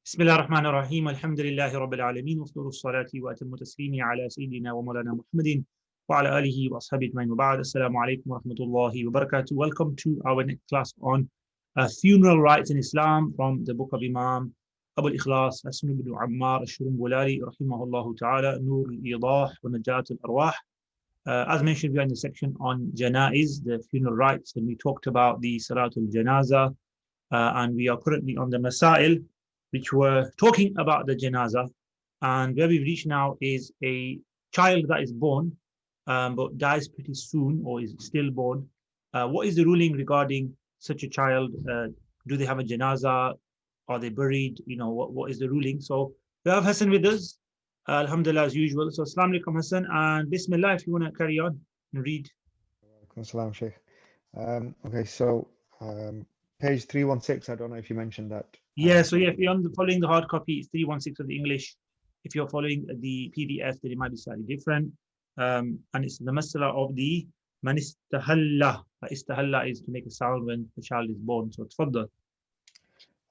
بسم الله الرحمن الرحيم الحمد لله رب العالمين وأفضل الصلاة وأتم التسليم على سيدنا ومولانا محمد وعلى آله وأصحابه أجمعين وبعد السلام عليكم ورحمة الله وبركاته. Welcome to our next class on funeral rites in Islam from the book of Imam Abu al-Ikhlas Hassan ibn Ammar al-Shurumbolari rahimahullah ta'ala Nur al-Idah wa Najat al-Arwah. As mentioned, we are in the section on Janaiz, the funeral rites, and we talked about the Salatul Janazah, and we are currently on the Masail, which were talking about the Janazah. And where we've reached now is a child that is born, but dies pretty soon or is stillborn. What is the ruling regarding such a child? Do they have a Janazah? Are they buried? What is the ruling? So we have Hassan with us. Alhamdulillah, as usual. So, Assalamu alaikum, Hassan, and Bismillah, if you want to carry on and read. Assalam, Sheikh. Okay, so page 316, I don't know if you mentioned that. Yeah, so if you're following the hard copy, it's 316 of the English. If you're following the PDF, then it might be slightly different. And it's the masala of the man istahalla. Istahalla is to make a sound when the child is born. So, tfaddal.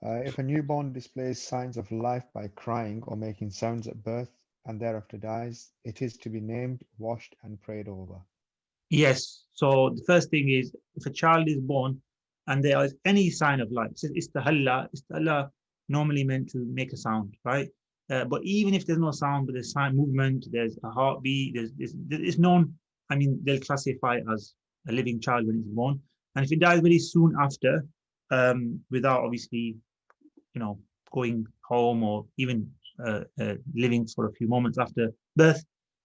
If a newborn displays signs of life by crying or making sounds at birth and thereafter dies, it is to be named, washed, and prayed over. Yes. So the first thing is, if a child is born and there is any sign of life, it says istahalla. Istahalla normally meant to make a sound, right? But even if there's no sound, but there's sign movement, there's a heartbeat, it's known. I mean, they'll classify it as a living child when it's born. And if it dies very soon after, without obviously, going home or even living for a few moments after birth,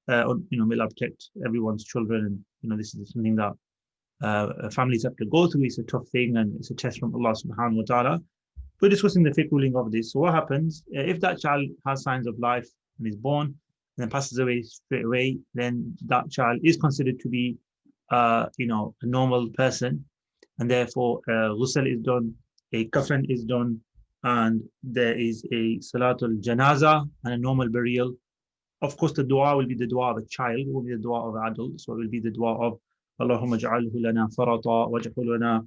may Allah protect everyone's children. And this is something that families have to go through. It's a tough thing and it's a test from Allah subhanahu wa ta'ala. We're discussing the fiqh ruling of this. So what happens if that child has signs of life and is born and then passes away straight away? Then that child is considered to be a normal person, and therefore ghusl is done, a kafan is done, and there is a salatul janazah and a normal burial. Of course, the dua will be the dua of a child, it will be the dua of an adult. So it will be the dua of Allahumma ja'alhu lana farata waj'alhu lana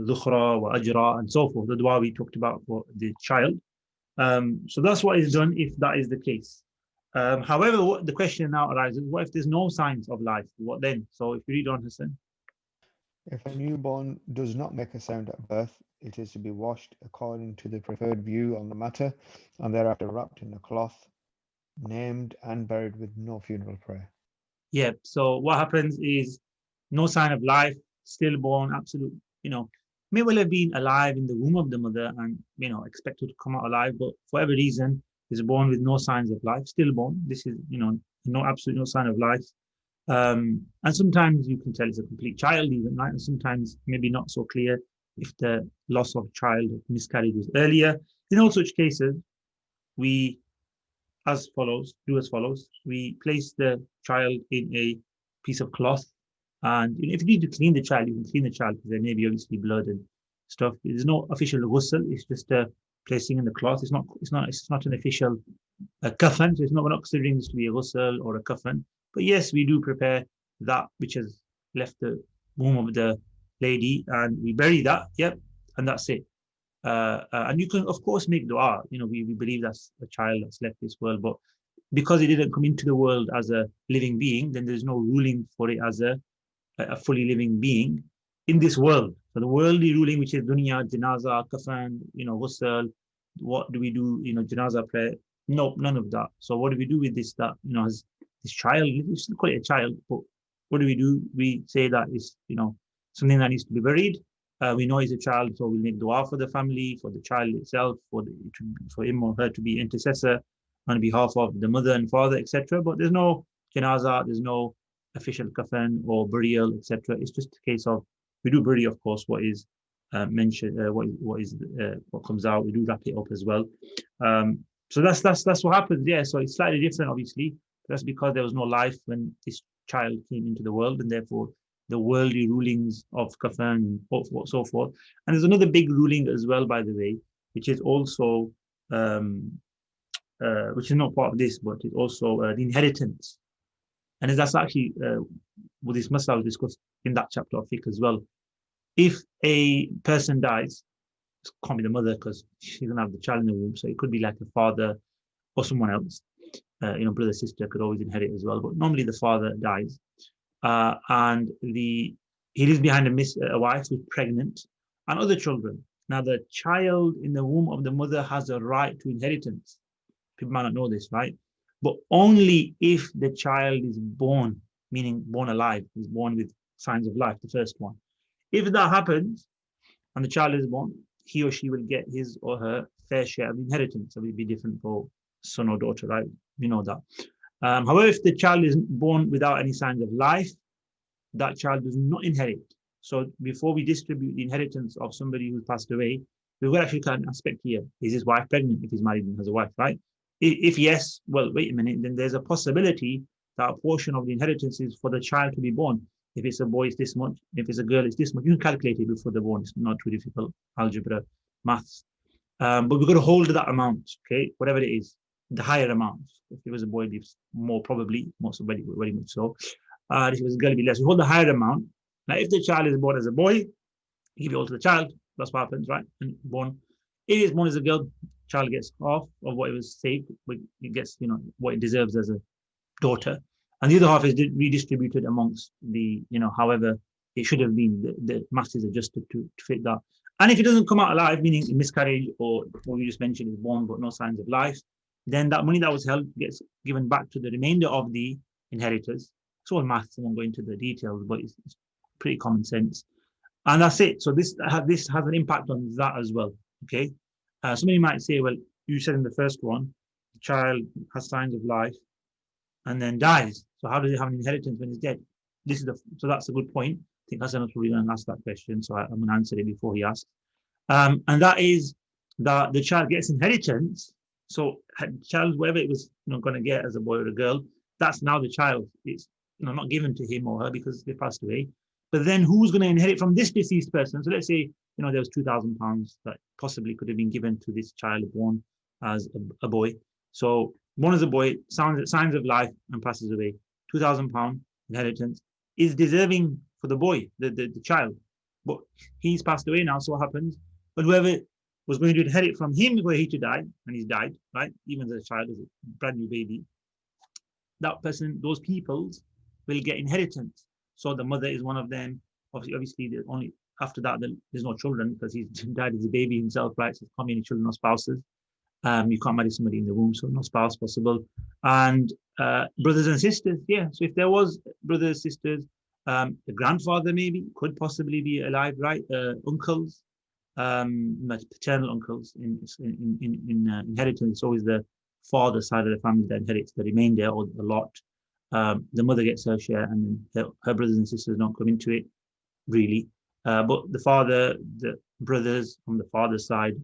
dhukhra wa ajra, and so forth. The dua we talked about for the child. So that's what is done if that is the case. However, the question now arises, what if there's no signs of life? What then? So if you read on, Hassan. If a newborn does not make a sound at birth, it is to be washed according to the preferred view on the matter, and thereafter wrapped in a cloth, named and buried with no funeral prayer. Yeah, so what happens is no sign of life, stillborn, absolute, may well have been alive in the womb of the mother and, expected to come out alive, but for whatever reason is born with no signs of life, stillborn. This is, absolutely no sign of life. And sometimes you can tell it's a complete child even, right? And sometimes maybe not so clear if the loss of child or miscarriage was earlier. In all such cases, we do as follows. We place the child in a piece of cloth, and if you need to clean the child, you can clean the child because there may be obviously blood and stuff. There's no official ghusl. It's just a placing in the cloth. It's not an official kafan. So we're not considering this to be a ghusl or a kafan. But yes, we do prepare that which has left the womb of the lady, and we bury that. Yep, and that's it. And you can, of course, make dua. We believe that's a child that's left this world, but because it didn't come into the world as a living being, then there's no ruling for it as a fully living being in this world. So the worldly ruling, which is dunya, janazah, kafan, ghusl, what do we do? Janazah prayer. No, none of that. So what do we do with this? That has this child. We still call it a child, but what do? We say that is something that needs to be buried. We know he's a child, so we make dua for the family, for the child itself, for him or her to be intercessor on behalf of the mother and father, etc. But there's no janazah, there's no official kafan or burial, etc. It's just a case of we do bury, of course, what is mentioned, what comes out. We do wrap it up as well. So that's what happens. Yeah. So it's slightly different, obviously. That's because there was no life when this child came into the world, and therefore the worldly rulings of kafan and so forth. And there's another big ruling as well, by the way, which is also which is not part of this, but it's also the inheritance. And that's actually what this masala discussed in that chapter of fiqh as well. If a person dies can't be the mother because she's gonna have the child in the womb. So it could be like a father or someone else. Brother, sister could always inherit as well, but normally the father dies, and he leaves behind a wife who's pregnant and other children. Now, the child in the womb of the mother has a right to inheritance. People might not know this, right? But only if the child is born, meaning born alive, is born with signs of life, the first one. If that happens and the child is born, he or she will get his or her fair share of inheritance. So it will be different for son or daughter, right? We know that. However, if the child is born without any signs of life, that child does not inherit. So before we distribute the inheritance of somebody who's passed away, we've got actually an aspect here. Is his wife pregnant if he's married and has a wife, right? If yes, well, wait a minute, then there's a possibility that a portion of the inheritance is for the child to be born. If it's a boy, it's this much. If it's a girl, it's this much. You can calculate it before they're born. It's not too difficult. Algebra, maths. But we've got to hold that amount, okay? Whatever it is, the higher amount. If it was a boy, it's more probably, most very, very much so. If it was a girl, it'd be less. We hold the higher amount. Now, if the child is born as a boy, you give it all to the child. That's what happens, right? And born. If it's born as a girl, child gets half of what it was saved. It gets, what it deserves as a daughter. And the other half is redistributed amongst however it should have been. The math is adjusted to fit that. And if it doesn't come out alive, meaning miscarriage or what we just mentioned is born but no signs of life, then that money that was held gets given back to the remainder of the inheritors. It's all maths. I won't go into the details, but it's pretty common sense. And that's it. So this has an impact on that as well. Okay. Somebody might say, well, you said in the first one, the child has signs of life and then dies. So how does he have an inheritance when he's dead? So that's a good point. I think Hassan was probably going to ask that question, so I'm going to answer it before he asks. And that is that the child gets inheritance. So child, whatever it was going to get as a boy or a girl, that's now the child. It's not given to him or her because they passed away. But then who's going to inherit from this deceased person? So let's say there was £2,000 that possibly could have been given to this child born as a boy. So born as a boy, signs of life and passes away. £2,000 inheritance is deserving for the boy, the child. But he's passed away now, so what happens? But whoever was going to inherit from him were he to die, and he's died, right? Even as a child, as a brand new baby, that person, those peoples will get inheritance. So the mother is one of them. Obviously, only after that, there's no children because he's died as a baby himself, right? So can't be any children or spouses. You can't marry somebody in the womb, so no spouse possible. And brothers and sisters, yeah. So if there was brothers, sisters, the grandfather maybe could possibly be alive, right? Uncles, paternal uncles in inheritance. It's always the father side of the family that inherits the remainder or the lot. The mother gets her share, and her brothers and sisters don't come into it really. But the brothers from the father's side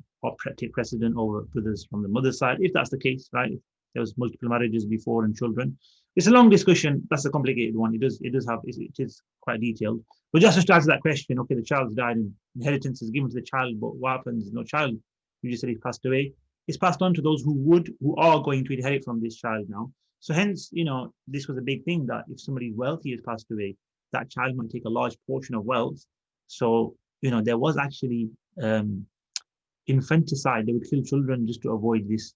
take precedent over brothers from the mother's side, if that's the case, right? If there was multiple marriages before and children. It's a long discussion. That's a complicated one. It is quite detailed. But just to answer that question, okay, the child's died and inheritance is given to the child, but what happens? No child. You just said he's passed away. It's passed on to those who are going to inherit from this child now. So hence, this was a big thing that if somebody's wealthy has passed away, that child might take a large portion of wealth. So, there was actually infanticide. They would kill children just to avoid this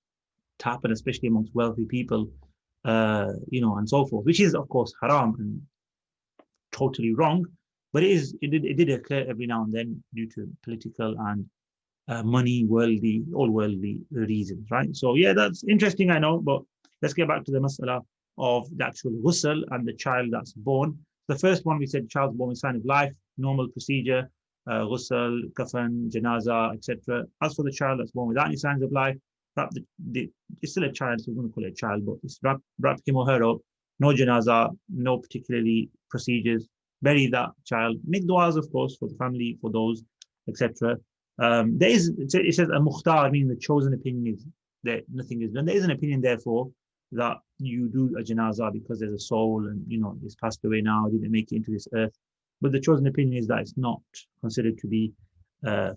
to happen, especially amongst wealthy people, and so forth, which is, of course, haram and totally wrong. But it did occur every now and then due to political and money, all worldly reasons, right? So, yeah, that's interesting, I know, but let's get back to the mas'ala of the actual ghusl and the child that's born. The first one we said, child's born with sign of life, normal procedure, ghusl, kafan, janazah, etc. As for the child that's born without any signs of life, it's still a child, so we're going to call it a child, but it's wrap him or her up, no janazah, no particularly procedures, bury that child, make du'as, of course, for the family, for those, etc. It says a mukhtar, meaning the chosen opinion is that nothing is done. There is an opinion, therefore, that you do a janazah because there's a soul and, it's passed away now, didn't make it into this earth. But the chosen opinion is that it's not considered to be a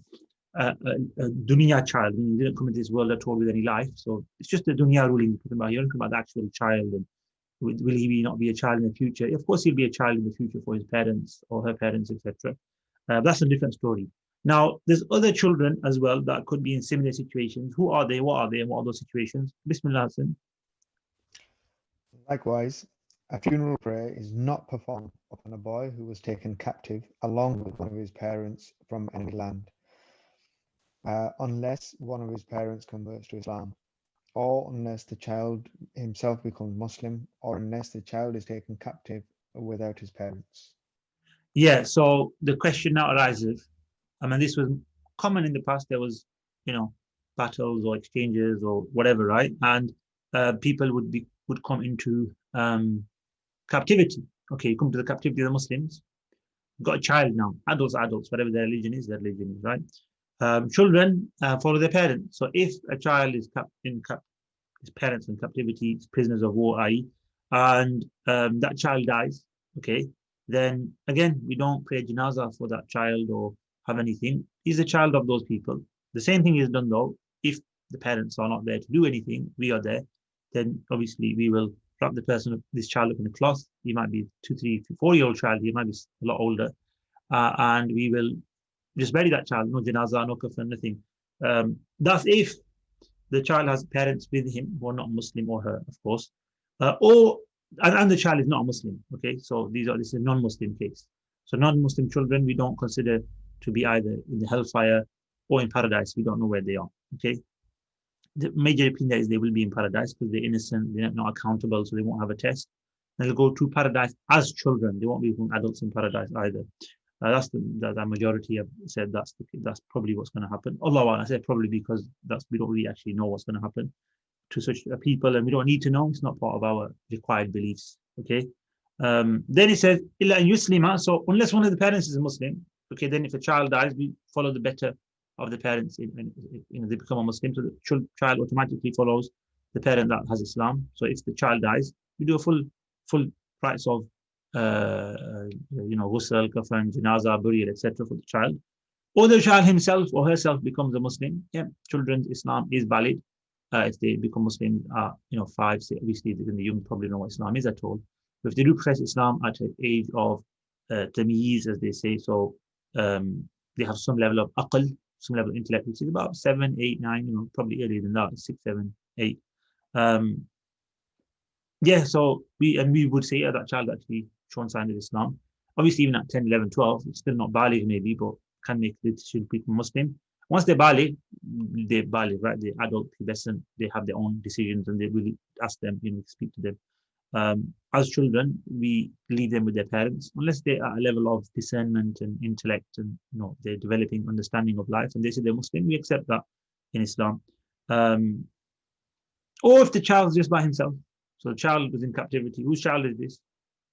dunya child, meaning he didn't come into this world at all with any life. So it's just the dunya ruling you're talking about. You're talking about the actual child and will he not be a child in the future? Of course, he'll be a child in the future for his parents or her parents, etc. That's a different story. Now, there's other children as well that could be in similar situations. Who are they? What are they? And what are those situations? Bismillah Hassan. Likewise, a funeral prayer is not performed upon a boy who was taken captive along with one of his parents from enemy land, unless one of his parents converts to Islam, or unless the child himself becomes Muslim, or unless the child is taken captive without his parents. Yeah, so the question now arises. I mean, this was common in the past. There was, you know, battles or exchanges or whatever, right? And people would come into captivity. Okay, you come to the captivity of the Muslims. You've got a child now. Adults, whatever their religion is, right? Children follow their parents. So if a child is his parents in captivity, prisoners of war, i.e., and that child dies, okay, then again, we don't pray janazah for that child or have anything. He's a child of those people. The same thing is done though. If the parents are not there to do anything, we are there, then obviously we will wrap this child up in a cloth. He might be 2, 3, 4 year old child, he might be a lot older, and we will just bury that child, no janazah, no kafan, nothing. That's if the child has parents with him who are not Muslim or her, of course, or and the child is not a Muslim. Okay, so this is a non-Muslim case. So non-Muslim children we don't consider to be either in the hellfire or in paradise. We don't know where they are. Okay, the major opinion is they will be in paradise because they're innocent, they're not accountable, so they won't have a test. And they'll go to paradise as children. They won't be adults in paradise either. That's the majority have said that's probably what's going to happen. Although I say probably because we don't really actually know what's going to happen to such people, and we don't need to know. It's not part of our required beliefs. Okay. Then it says illa an yuslima. So unless one of the parents is a Muslim, okay, then if a child dies, we follow the better of the parents. They become a Muslim, so the child automatically follows the parent that has Islam. So if the child dies, we do a full rites of ghusl, kafan, janazah, burial, etc. for the child. Or the child himself or herself becomes a Muslim. Yeah, children's Islam is valid. If they become Muslim, 5, 6, obviously you probably know what Islam is at all. But if they do profess Islam at an age of tamyiz, as they say, so they have some level of aql, some level of intellect, which is about 7, 8, 9, probably earlier than that, 6, 7, 8. Yeah, so we would say that child actually shown signs of Islam. Obviously, even at 10, 11, 12, it's still not baligh maybe, but can make the decision to become Muslim. Once they're baligh, right? They're adult, pubescent, they have their own decisions and they really ask them, speak to them. As children, we leave them with their parents, unless they're at a level of discernment and intellect and, they're developing understanding of life and they say they're Muslim, we accept that in Islam. Or if the child's just by himself. So the child was in captivity. Whose child is this?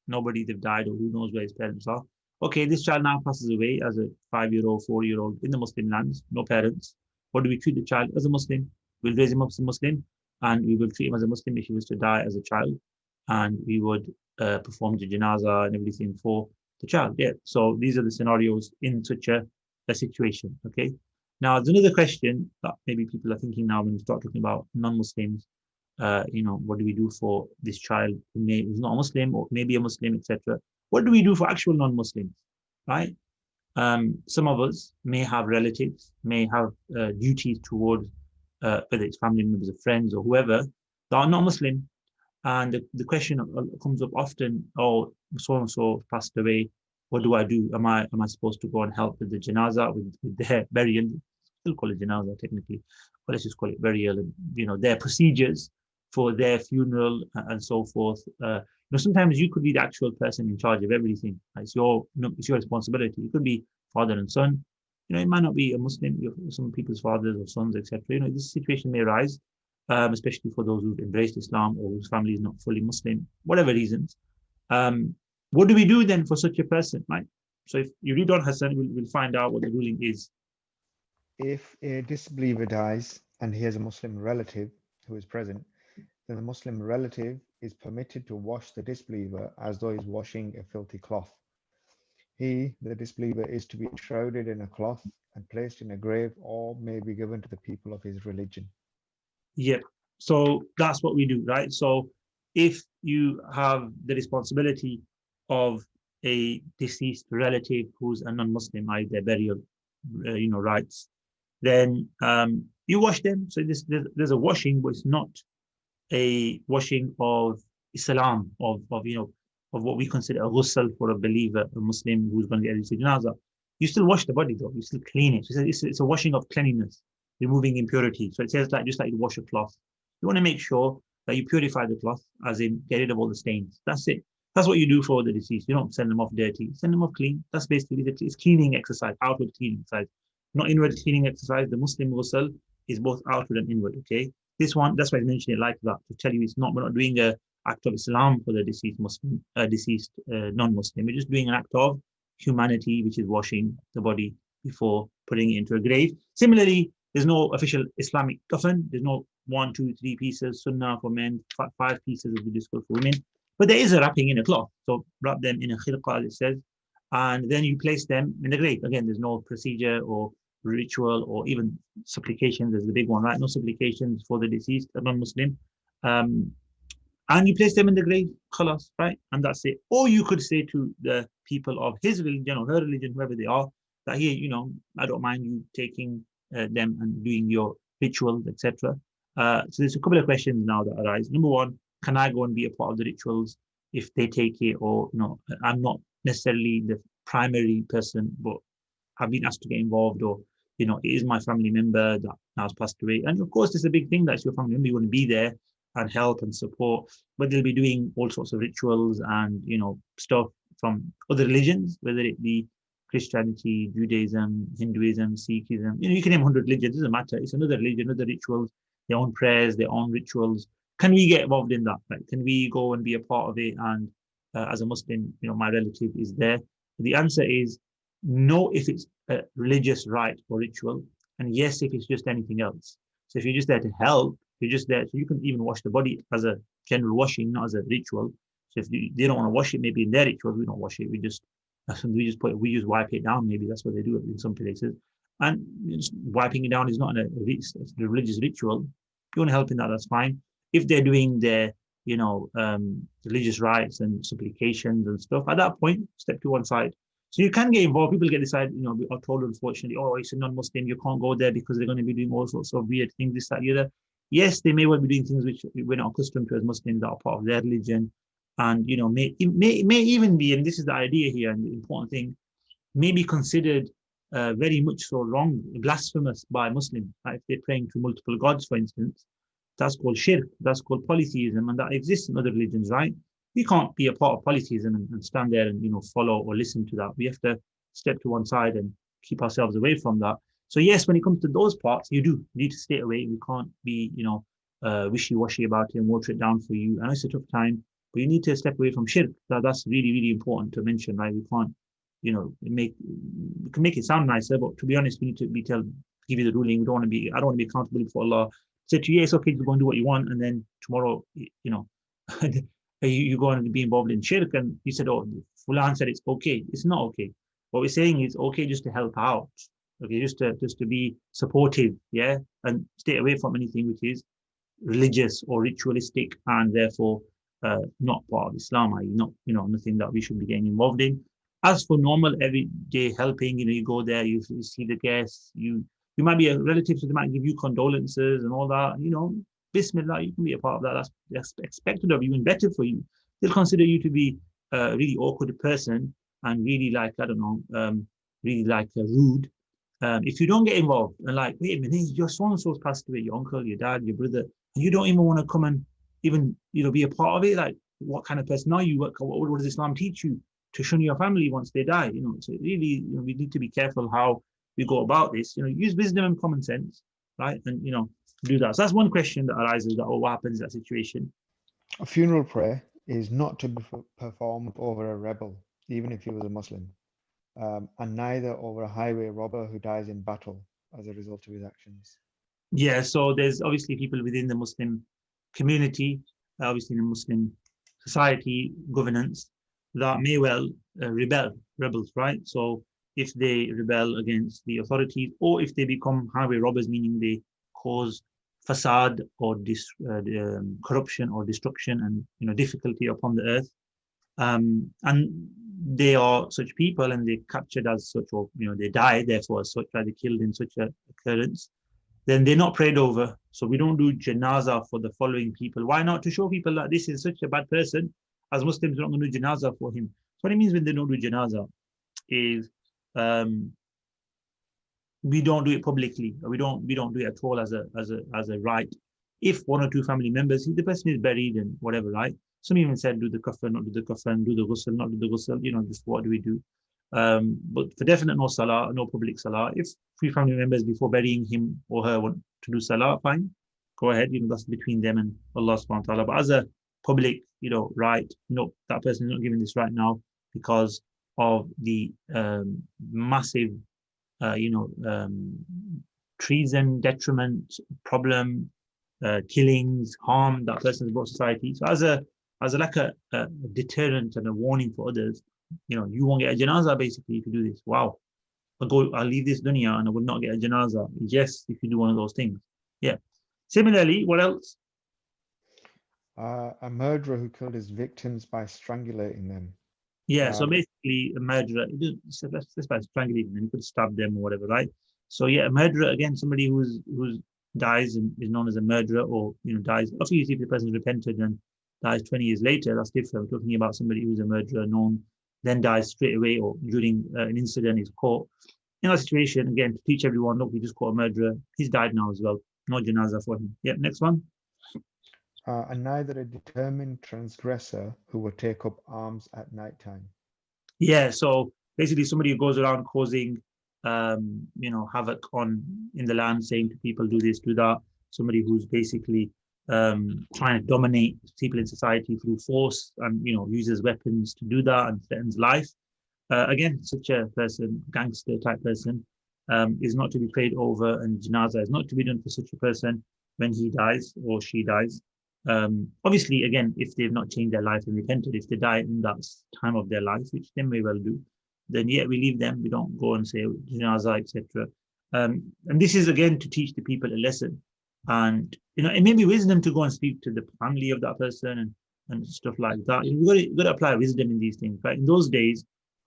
Nobody, they've died, or who knows where his parents are. Okay, this child now passes away as a 5-year-old, 4-year-old in the Muslim lands, no parents. What do we treat the child as a Muslim? We'll raise him up as a Muslim, and we will treat him as a Muslim if he was to die as a child, and we would perform the janazah and everything for the child. Yeah. So these are the scenarios in such a situation. Okay. Now, there's another question that maybe people are thinking now when we start talking about non-Muslims. What do we do for this child who's not a Muslim or maybe a Muslim, etc.? What do we do for actual non-Muslims, right? Some of us may have relatives, may have duties towards whether it's family members or friends or whoever that are not Muslim. And the question comes up often, oh, so-and-so passed away. What do I do? Am I supposed to go and help with the janazah, with their burial? Still call it janazah technically, but let's just call it burial and, their procedures for their funeral and so forth. Sometimes you could be the actual person in charge of everything. It's your responsibility. It could be father and son. It might not be a Muslim, some people's fathers or sons, etc. This situation may arise, especially for those who've embraced Islam or whose family is not fully Muslim, whatever reasons. What do we do then for such a person, right? So if you read on Hassan, we'll find out what the ruling is. If a disbeliever dies and he has a Muslim relative who is present, then the Muslim relative is permitted to wash the disbeliever as though he's washing a filthy cloth. He, the disbeliever, is to be shrouded in a cloth and placed in a grave or may be given to the people of his religion. Yep. So that's what we do, right? So if you have the responsibility of a deceased relative who's a non-Muslim, their burial, rites, then you wash them. So there's a washing, but it's not a washing of Islam, of what we consider a ghusl for a believer, a Muslim who's going to get into Janazah. You still wash the body though, you still clean it. So it's a washing of cleanliness, removing impurity. So it says like just like you wash a cloth. You want to make sure that you purify the cloth, as in get rid of all the stains. That's it. That's what you do for the deceased. You don't send them off dirty. Send them off clean. That's basically it's cleaning exercise, outward cleaning exercise, not inward cleaning exercise. The Muslim ghusl is both outward and inward. Okay, this one, that's why I mentioned it like that, to tell you we're not doing a act of Islam for the deceased Muslim, deceased non-Muslim. We're just doing an act of humanity, which is washing the body before putting it into a grave. Similarly, there's no official Islamic coffin. There's no 1, 2, 3 pieces, sunnah for men, 5 pieces as we discussed for women. But there is a wrapping in a cloth. So wrap them in a khirqa, as it says, and then you place them in the grave. Again, there's no procedure or ritual or even supplications is the big one, right? No supplications for the deceased, a non-Muslim. And you place them in the grave, khalas, right? And that's it. Or you could say to the people of his religion or her religion, whoever they are, that here, I don't mind you taking them and doing your rituals, etc. So there's a couple of questions now that arise. Number one, can I go and be a part of the rituals if they take it? Or, I'm not necessarily the primary person, but I've been asked to get involved, or it is my family member that now has passed away. And of course, it's a big thing, that's your family member. You want to be there and help and support, but they'll be doing all sorts of rituals and stuff from other religions, whether it be Christianity, Judaism, Hinduism, Sikhism. You can name 100 religions, it doesn't matter. It's another religion, other rituals, their own prayers, their own rituals. Can we get involved in that? Right? Can we go and be a part of it? And as a Muslim, my relative is there. The answer is no, if it's a religious rite or ritual, and yes, if it's just anything else. So if you're just there to help, you're just there, so you can even wash the body as a general washing, not as a ritual. So if they don't want to wash it, maybe in their rituals, we don't wash it. We just wipe it down. Maybe that's what they do in some places. And just wiping it down is not a religious ritual. If you want to help in that, that's fine. If they're doing their, religious rites and supplications and stuff, at that point, step to one side. So you can get involved. People get decided, we are told, unfortunately, oh, it's a non-Muslim, you can't go there because they're going to be doing all sorts of weird things, this, that, the other. Yes, they may well be doing things which we're not accustomed to as Muslims that are part of their religion. And, may even be, and this is the idea here and the important thing, may be considered very much so wrong, blasphemous by Muslims. Right? If they're praying to multiple gods, for instance, that's called shirk, that's called polytheism, and that exists in other religions, right? We can't be a part of polytheism and stand there and follow or listen to that. We have to step to one side and keep ourselves away from that. So yes, when it comes to those parts, you need to stay away. We can't be wishy-washy about it and water it down for you. I know it's a tough time, but you need to step away from shirk. That's really, really important to mention, right? We can't, we can make it sound nicer, but to be honest, we need to give you the ruling. I don't want to be accountable for Allah. Say to you, yeah, it's okay to go and do what you want, and then tomorrow, you go and be involved in shirk, and you said, oh, Fulan said it's okay. It's not okay. What we're saying is okay just to help out, okay, just to be supportive, yeah, and stay away from anything which is religious or ritualistic, and therefore not part of Islam, not nothing that we should be getting involved in. As for normal everyday helping, you go there, you see the guests, you might be a relative, so they might give you condolences and all that, Bismillah, you can be a part of that. That's expected of you and better for you. They'll consider you to be a really awkward person and really really rude. If you don't get involved and wait a minute, your so-and-so's passed away, your uncle, your dad, your brother, and you don't even want to come and even, be a part of it, what kind of person are you? What does Islam teach you to shun your family once they die? So really, we need to be careful how we go about this. Use wisdom and common sense, right? And, do that. So that's one question that arises, that, what happens in that situation? A funeral prayer is not to be performed over a rebel, even if he was a Muslim, and neither over a highway robber who dies in battle as a result of his actions. Yeah, so there's obviously people within the Muslim community, obviously in the Muslim society governance, that may well rebels, right? So if they rebel against the authorities, or if they become highway robbers, meaning they cause facade or corruption or destruction and difficulty upon the earth, and they are such people and they're captured as such, or they die therefore as such, like they're killed in such a occurrence, then they're not prayed over. So we don't do janazah for the following people. Why not? To show people that this is such a bad person. As Muslims, we're not going to do janazah for him. So what it means when they don't do janazah is we don't do it publicly. We don't do it at all as a rite. If one or two family members, the person is buried and whatever, right? Some even said do the kafan, not do the kafan, do the ghusl, not do the ghusl. Just what do we do? But for definite, no salah, no public salah. If three family members before burying him or her want to do salah, fine, go ahead. That's between them and Allah subhanahu wa ta'ala. But as a public, right, that person is not given this right now because of the massive treason, detriment, problem, killings, harm that person has brought society. So as like a deterrent and a warning for others, you won't get a janazah basically if you do this. Wow. I'll leave this dunya and I will not get a janazah. Yes, if you do one of those things. Yeah. Similarly, what else? A murderer who killed his victims by strangulating them. Yeah, so basically a murderer, this by strangulating them, you could stab them or whatever, right? So yeah, a murderer, again, somebody who's dies and is known as a murderer, or dies. Obviously, if the person repented and dies 20 years later, that's different. We're talking about somebody who's a murderer, known, then dies straight away or during an incident is caught. In that situation, again, to teach everyone, look, we just caught a murderer. He's died now as well. No janazah for him. Yep, next one. And neither a determined transgressor who will take up arms at night time. Yeah, so basically somebody who goes around causing havoc in the land, saying to people, do this, do that. Somebody who's basically trying to dominate people in society through force and uses weapons to do that and threatens life. Again, such a person, gangster type person, is not to be prayed over, and janazah is not to be done for such a person when he dies or she dies. Obviously, again, if they've not changed their life and repented, if they die in that time of their life, which they may well do, then yeah, we leave them. We don't go and say janazah, etc. And this is again to teach the people a lesson, and it may be wisdom to go and speak to the family of that person and stuff like that. You've got to apply wisdom in these things. Right? In those days,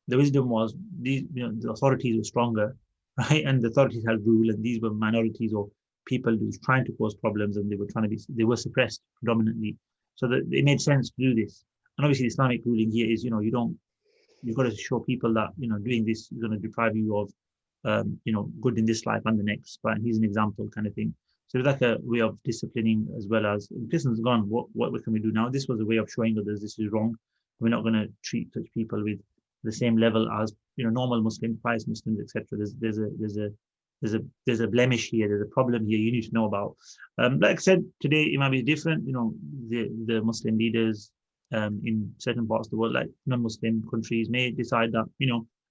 the wisdom was the authorities were stronger, right, and the authorities had rule, and these were minorities or people who was trying to cause problems, and they were suppressed predominantly. So that it made sense to do this. And obviously, the Islamic ruling here is, you've got to show people that doing this is going to deprive you of good in this life and the next. But here's an example kind of thing. So it's like a way of disciplining as well as Christians gone. What can we do now? This was a way of showing others this is wrong. We're not going to treat such people with the same level as normal Muslims, pious Muslims, etc. There's a blemish here. There's a problem here you need to know about. Like I said, today it might be different. The Muslim leaders in certain parts of the world, like non-Muslim countries, may decide that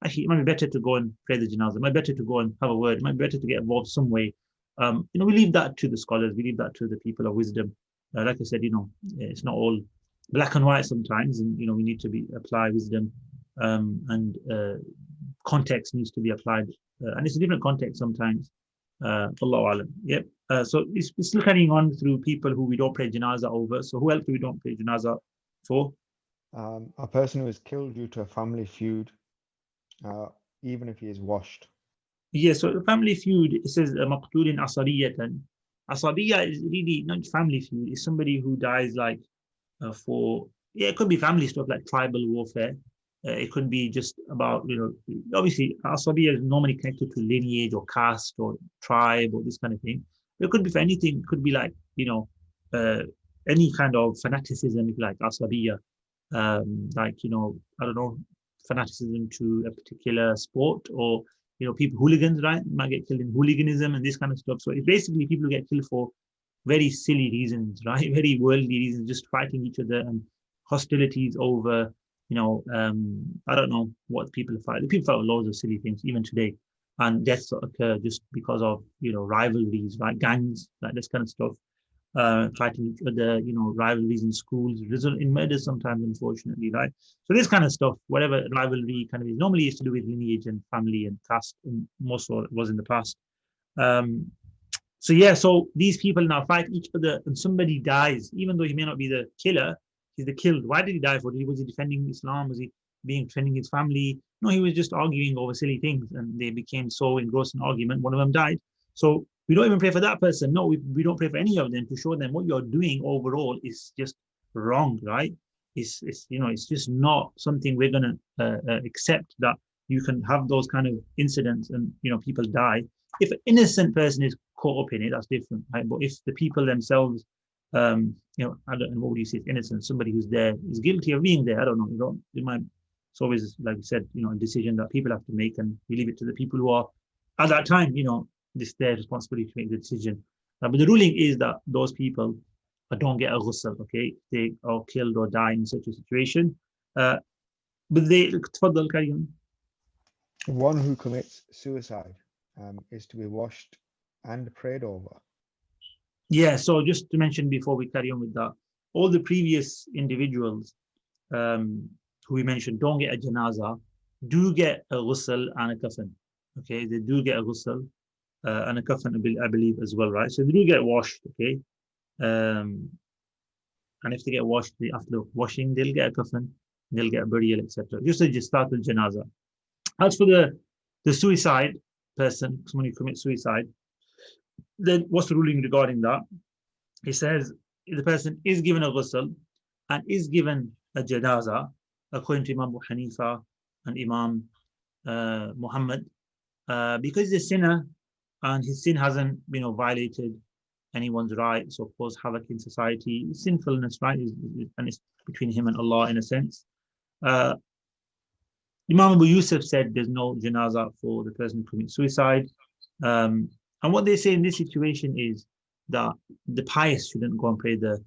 actually it might be better to go and pray the janazah. It might be better to go and have a word. It might be better to get involved some way. We leave that to the scholars. We leave that to the people of wisdom. Like I said, it's not all black and white sometimes, and we need to apply wisdom, and context needs to be applied. And it's a different context sometimes. Allahu alam. Yep. So it's still carrying on through people who we don't pray janazah over. So who else do we don't pray janazah for? A person who is killed due to a family feud, even if he is washed. Yeah, so the family feud, it says maqtulin asabiyatan. Asabiyya is really not family feud. It's somebody who dies like it could be family stuff like tribal warfare. It could be just about, obviously, Asabiyya is normally connected to lineage or caste or tribe or this kind of thing. But it could be for anything. It could be like, any kind of fanaticism, if you like, Asabiyya. Like, I don't know, fanaticism to a particular sport, or, people, hooligans, right? Might get killed in hooliganism and this kind of stuff. So it's basically people who get killed for very silly reasons, right? Very worldly reasons, just fighting each other and hostilities over I don't know what people fight. People fight loads of silly things, even today. And deaths occur just because of, rivalries, right? Gangs, like this kind of stuff. Fighting each other, rivalries in schools, result in murders sometimes, unfortunately, right? So this kind of stuff, whatever rivalry kind of is, normally is to do with lineage and family and caste, and most of it was in the past. So these people now fight each other, and somebody dies, even though he may not be the killer. He's the killed. Why did he die for? Was he defending Islam? Was he being threatening his family. No, he was just arguing over silly things, and they became so engrossed in argument. One of them died. So we don't even pray for that person. No, we don't pray for any of them to show them what you're doing overall is just wrong, right? It's it's just not something we're gonna accept, that you can have those kind of incidents and people die. If an innocent person is caught up in it, that's different, right? But if the people themselves, I don't know, what would you say is innocent? Somebody who's there is guilty of being there. I don't know. It might. It's always, like you said, a decision that people have to make, and we leave it to the people who are at that time, this their responsibility to make the decision. But the ruling is that those people don't get a ghusl, okay? They are killed or die in such a situation. But they, تفضل, carry on. One who commits suicide is to be washed and prayed over. Yeah, so just to mention before we carry on with that, all the previous individuals who we mentioned don't get a janazah, do get a ghusl and a kafan. Okay, they do get a ghusl and a kafan, I believe, as well, right? So they do get washed, okay? And if they get washed, after washing, they'll get a kafan, they'll get a burial, etc. Just start with janazah. As for the suicide person, someone who commits suicide, then what's the ruling regarding that? It says the person is given a ghusl and is given a janazah, according to Imam Abu Hanifa and Imam Muhammad, because he's a sinner and his sin hasn't, violated anyone's rights or caused havoc in society. Sinfulness, right, and it's between him and Allah in a sense. Imam Abu Yusuf said there's no janazah for the person who commits suicide. And what they say in this situation is that the pious shouldn't go and pray the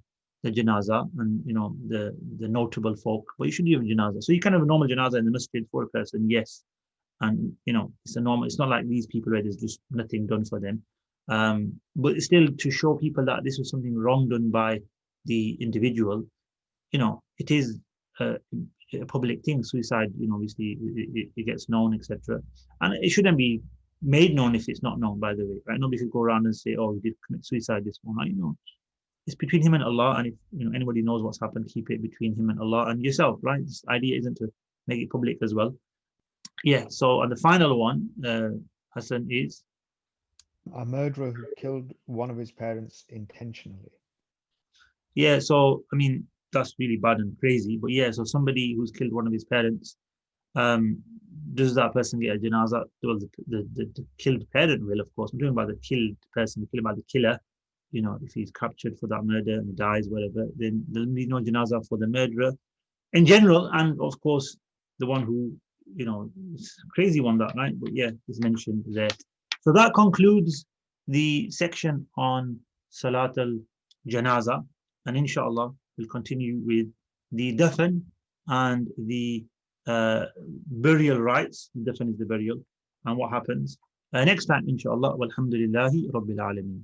janazah, and the notable folk, but you should give a janazah. So you can have a normal janazah in the masjid for a person, yes. And it's a normal, it's not like these people where there's just nothing done for them. But still, to show people that this was something wrong done by the individual, it is a public thing. Suicide, obviously it gets known, etc. And it shouldn't be made known if it's not known, by the way, right? Nobody should go around and say, oh, he did commit suicide, this one. It's between him and Allah, and if anybody knows what's happened, keep it between him and Allah and yourself, right? This idea isn't to make it public as well. Yeah, so and the final one, Hassan, is a murderer who killed one of his parents intentionally. Yeah, so I mean that's really bad and crazy, but yeah, so somebody who's killed one of his parents, does that person get a janazah? Well, the killed parent will, of course. I'm talking about the killed person, killed by the killer. If he's captured for that murder and he dies, whatever, then there'll be no janazah for the murderer in general, and of course the one who, it's a crazy one, that, right? But yeah, is mentioned there. So that concludes the section on Salat al-Janazah, and inshallah we'll continue with the dafn and the burial rites. Dafn is the burial and what happens next time, inshallah. Walhamdulillahi Rabbil Alameen.